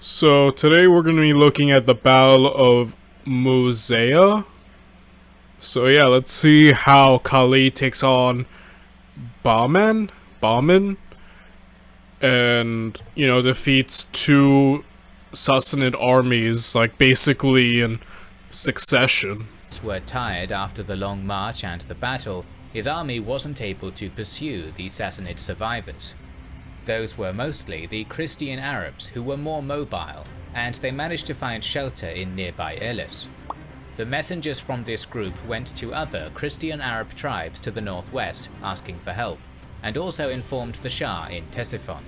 So today we're going to be looking at the Battle of Muzayyah. So yeah, let's see how Khalid takes on Bahman, and, defeats two Sassanid armies, like, basically in succession. Were tired after the long march and the battle, his army wasn't able to pursue the Sassanid survivors. Those were mostly the Christian Arabs who were more mobile, and they managed to find shelter in nearby Elis. The messengers from this group went to other Christian Arab tribes to the northwest asking for help, and also informed the Shah in Ctesiphon.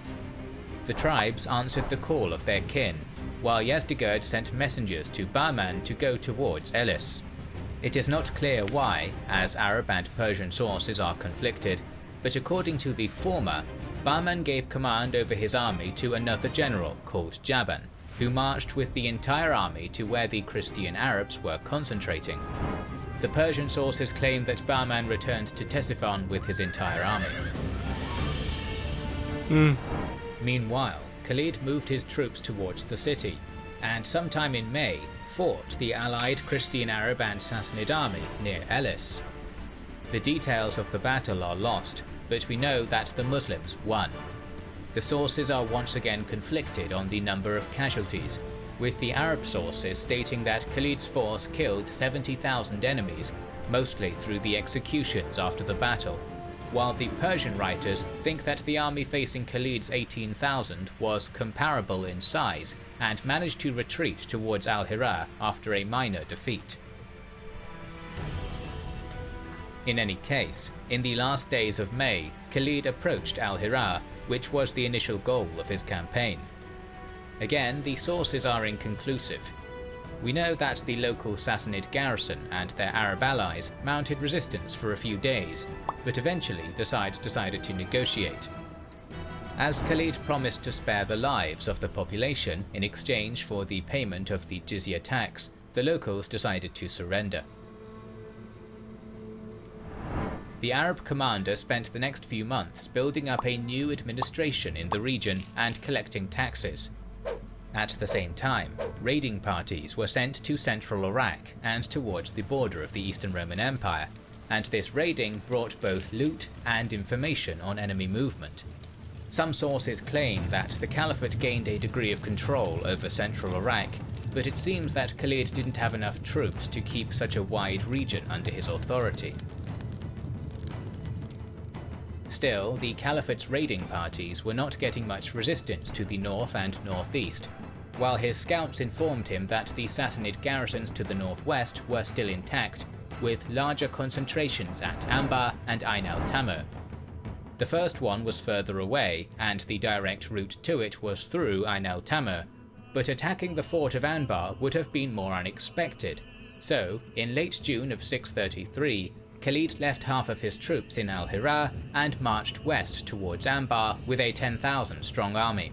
The tribes answered the call of their kin, while Yazdegerd sent messengers to Bahman to go towards Elis. It is not clear why, as Arab and Persian sources are conflicted, but according to the former, Bahman gave command over his army to another general called Jaban, who marched with the entire army to where the Christian Arabs were concentrating. The Persian sources claim that Bahman returned to Ctesiphon with his entire army. Meanwhile, Khalid moved his troops towards the city, and sometime in May fought the allied Christian Arab and Sassanid army near Elis. The details of the battle are lost, but we know that the Muslims won. The sources are once again conflicted on the number of casualties, with the Arab sources stating that Khalid's force killed 70,000 enemies, mostly through the executions after the battle, while the Persian writers think that the army facing Khalid's 18,000 was comparable in size and managed to retreat towards Al-Hira after a minor defeat. In any case, in the last days of May, Khalid approached Al-Hira, which was the initial goal of his campaign. Again, the sources are inconclusive. We know that the local Sassanid garrison and their Arab allies mounted resistance for a few days, but eventually the sides decided to negotiate. As Khalid promised to spare the lives of the population in exchange for the payment of the jizya tax, the locals decided to surrender. The Arab commander spent the next few months building up a new administration in the region and collecting taxes. At the same time, raiding parties were sent to central Iraq and towards the border of the Eastern Roman Empire, and this raiding brought both loot and information on enemy movement. Some sources claim that the Caliphate gained a degree of control over central Iraq, but it seems that Khalid didn't have enough troops to keep such a wide region under his authority. Still, the Caliphate's raiding parties were not getting much resistance to the north and northeast, while his scouts informed him that the Sassanid garrisons to the northwest were still intact, with larger concentrations at Anbar and Ain al-Tamr. The first one was further away, and the direct route to it was through Ain al-Tamr, but attacking the fort of Anbar would have been more unexpected. So, in late June of 633, Khalid left half of his troops in Al-Hira and marched west towards Anbar with a 10,000-strong army.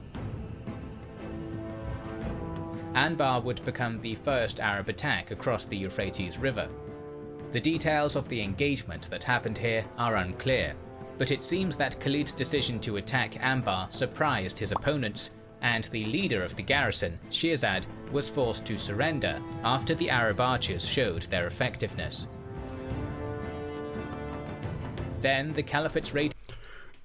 Anbar would become the first Arab attack across the Euphrates River. The details of the engagement that happened here are unclear, but it seems that Khalid's decision to attack Anbar surprised his opponents, and the leader of the garrison, Shirzad, was forced to surrender after the Arab archers showed their effectiveness. Then the Caliphate's raid.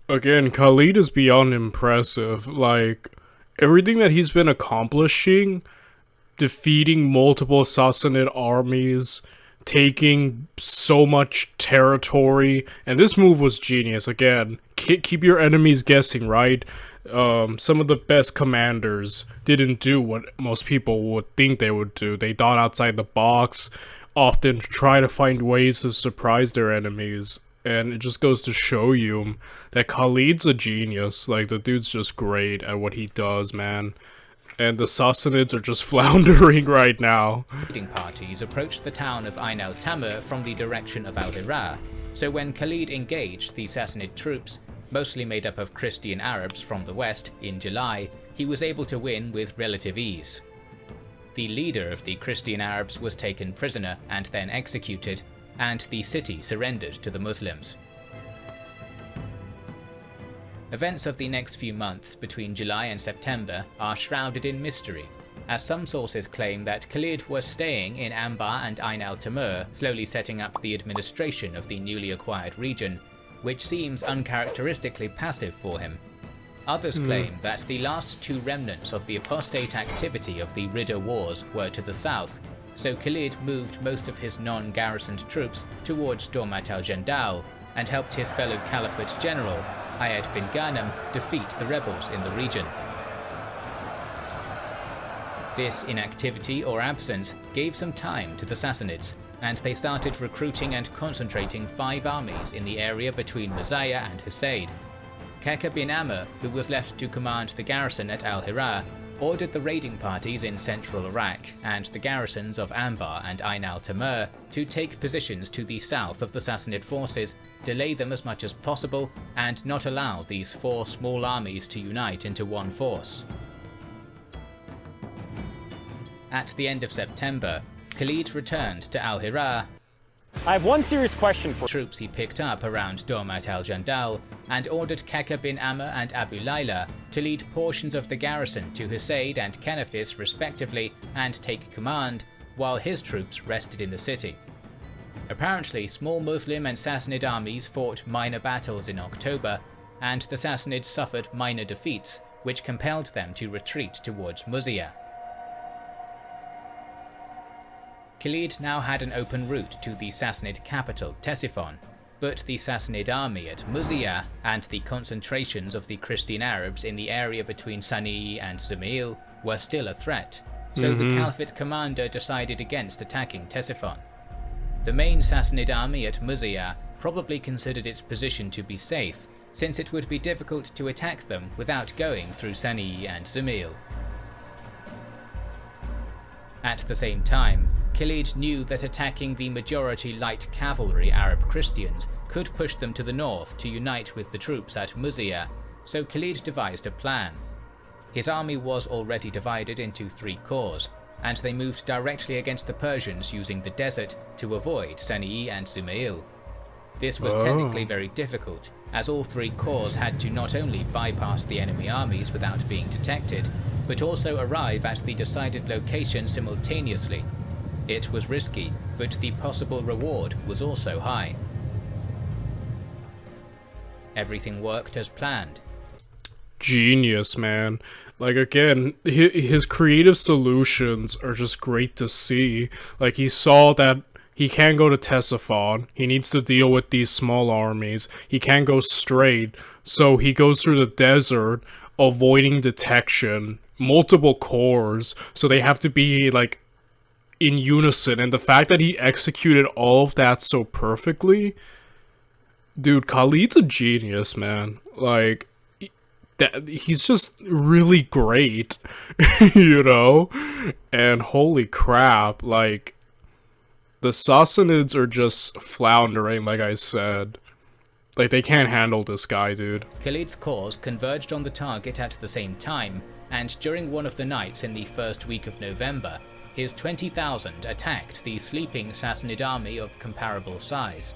Again, Khalid is beyond impressive. Like, everything that he's been accomplishing, defeating multiple Sassanid armies, taking so much territory, and this move was genius. Again, keep your enemies guessing, right? Some of the best commanders didn't do what most people would think they would do. They thought outside the box, often try to find ways to surprise their enemies. And it just goes to show you that Khalid's a genius. Like, the dude's just great at what he does, man. And the Sassanids are just floundering right now. Raiding parties approached the town of Ain al-Tamr from the direction of Al-Hira, so when Khalid engaged the Sassanid troops, mostly made up of Christian Arabs from the west, in July, he was able to win with relative ease. The leader of the Christian Arabs was taken prisoner and then executed, and the city surrendered to the Muslims. Events of the next few months between July and September are shrouded in mystery, as some sources claim that Khalid was staying in Anbar and Ain al-Tamur, slowly setting up the administration of the newly acquired region, which seems uncharacteristically passive for him. Others claim that the last two remnants of the apostate activity of the Ridda Wars were to the south, so Khalid moved most of his non-garrisoned troops towards Dormat al-Jandal and helped his fellow Caliphate general, Ayad bin Ghanem, defeat the rebels in the region. This inactivity or absence gave some time to the Sassanids, and they started recruiting and concentrating 5 armies in the area between Muzayyah and Husayd. Keka bin Amr, who was left to command the garrison at al-Hira, ordered the raiding parties in central Iraq and the garrisons of Anbar and Ain al-Tamur to take positions to the south of the Sassanid forces, delay them as much as possible, and not allow these 4 small armies to unite into one force. At the end of September, Khalid returned to al-Hira. I have one serious question for troops he picked up around Dormat al-Jandal and ordered Keka bin Amr and Abu Layla to lead portions of the garrison to Husayd and Kenafis respectively and take command, while his troops rested in the city. Apparently, small Muslim and Sassanid armies fought minor battles in October, and the Sassanids suffered minor defeats, which compelled them to retreat towards Muzayyah. Khalid now had an open route to the Sassanid capital, Ctesiphon, but the Sassanid army at Muzayyah and the concentrations of the Christian Arabs in the area between Sana'i and Zumail were still a threat, so the Caliphate commander decided against attacking Ctesiphon. The main Sassanid army at Muzayyah probably considered its position to be safe, since it would be difficult to attack them without going through Sana'i and Zumail. At the same time, Khalid knew that attacking the majority light cavalry Arab Christians could push them to the north to unite with the troops at Muzayyah, so Khalid devised a plan. His army was already divided into 3 corps, and they moved directly against the Persians using the desert to avoid Sana'i and Zumail. This was technically very difficult, as all 3 corps had to not only bypass the enemy armies without being detected, but also arrive at the decided location simultaneously. It was risky, but the possible reward was also high. Everything worked as planned. Genius, man. Like, again, his creative solutions are just great to see. Like, he saw that he can't go to Ctesiphon. He needs to deal with these small armies. He can't go straight, so he goes through the desert, avoiding detection. Multiple corps, so they have to be, like, in unison, and the fact that he executed all of that so perfectly, dude, Khalid's a genius, man. Like, he's just really great, you know? And holy crap, like, the Sassanids are just floundering, like I said. Like, they can't handle this guy, dude. Khalid's corps converged on the target at the same time, and during one of the nights in the first week of November, his 20,000 attacked the sleeping Sassanid army of comparable size.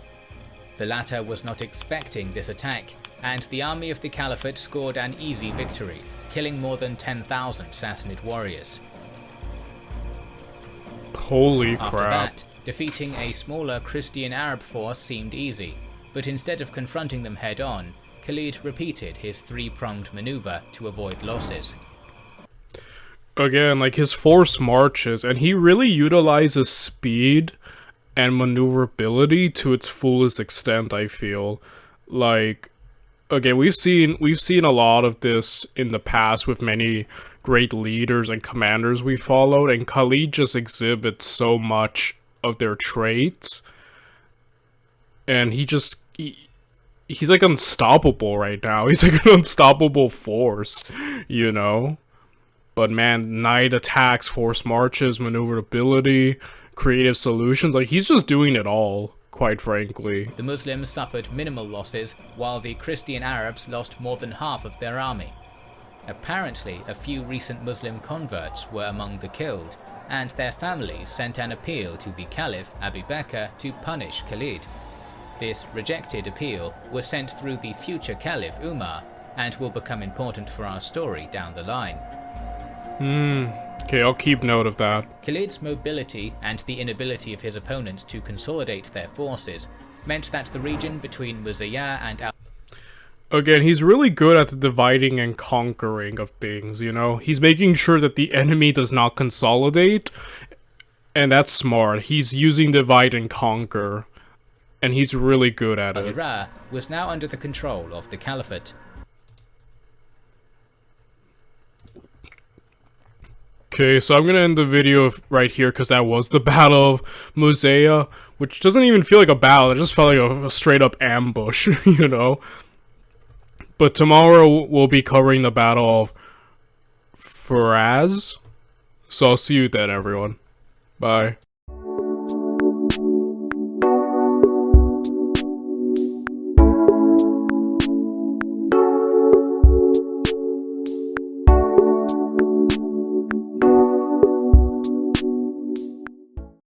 The latter was not expecting this attack, and the army of the Caliphate scored an easy victory, killing more than 10,000 Sassanid warriors. Holy crap. After that, defeating a smaller Christian Arab force seemed easy, but instead of confronting them head-on, Khalid repeated his 3-pronged maneuver to avoid losses. Again, like, his force marches, and he really utilizes speed and maneuverability to its fullest extent, I feel. Like, again, we've seen a lot of this in the past with many great leaders and commanders we followed, and Khalid just exhibits so much of their traits, and he's like unstoppable right now. He's like an unstoppable force, you know? But man, night attacks, force marches, maneuverability, creative solutions, like, he's just doing it all, quite frankly. The Muslims suffered minimal losses, while the Christian Arabs lost more than half of their army. Apparently, a few recent Muslim converts were among the killed, and their families sent an appeal to the Caliph Abu Bakr to punish Khalid. This rejected appeal was sent through the future Caliph Umar, and will become important for our story down the line. Okay, I'll keep note of that. Khalid's mobility and the inability of his opponents to consolidate their forces meant that the region between Muzayyah and Again, he's really good at the dividing and conquering of things, you know? He's making sure that the enemy does not consolidate, and that's smart. He's using divide and conquer, and he's really good at it. Al-Hira was now under the control of the Caliphate. Okay, so I'm gonna end the video right here because that was the Battle of Muzayyah, which doesn't even feel like a battle, it just felt like a straight up ambush, you know? But tomorrow we'll be covering the Battle of Faraz, so I'll see you then, everyone. Bye.